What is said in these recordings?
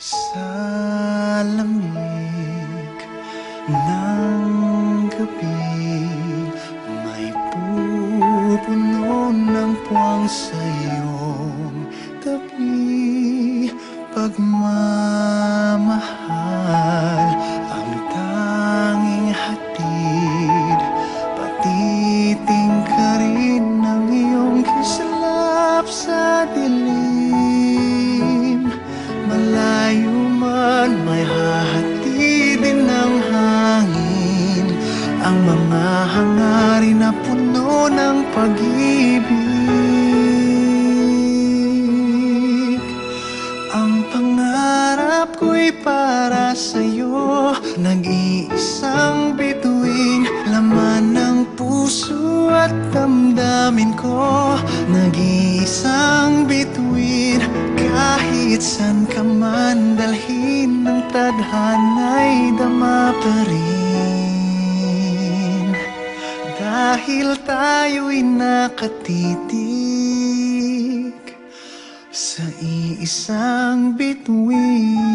Sa lamig ng gabi, may pupuno ng puwang sa iyong tabi. Pagmamahal ang tanging hatid, patiting ka rin ng iyong kislap sa dilim. Malayo man may hahatidin ng hangin, ang mga hangarin na puno ng pag-ibig. Ang pangarap ko'y para sa'yo, nag-iisang bituin, laman ng puso at damdamin ko. Nag-iisang bituin, kahit san ka man dalhin ng tadhana'y dama pa rin. Dahil tayo'y nakatitig sa iisang bituin.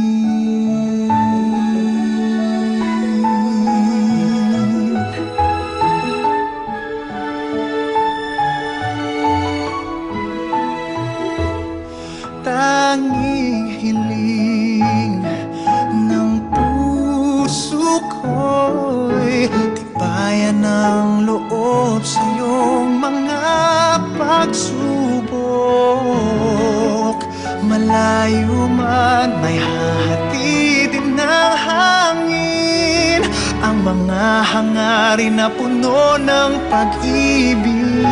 Tanging hiling ng puso ko'y tibayan ng loob sa iyong mga pagsubok. Malayo man may hahatidin ng hangin, ang mga hangarin na puno ng pag-ibig.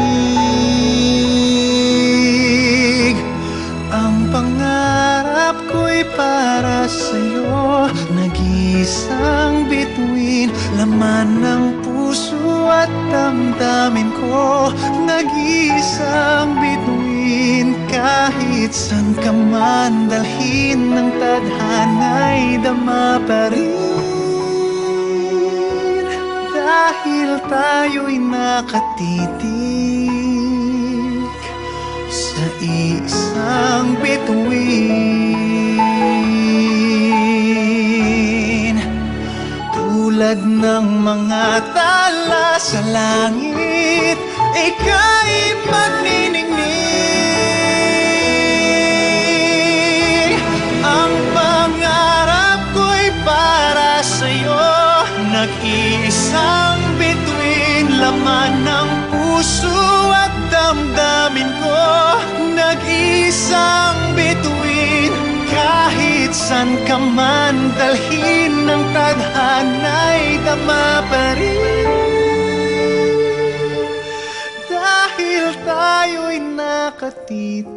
Ang pangarap ko'y para sa'yo, nag-iisang bituin, laman ng puso at damdamin ko. Nag-iisang bituin, kahit san ka man dalhin ng tadhana'y dama pa rin. Dahil tayo'y nakatitig sa isang bituin. Tulad ng mga tala sa langit, ika'y magniningning. Ang pangarap ko'y para sa'yo, nag-iisang bituin, laman ng puso at damdamin ko. Nag-iisang bituin, kahit san ka man dalhin ng tadhana'y dama pa rin. Dahil tayo'y nakatitig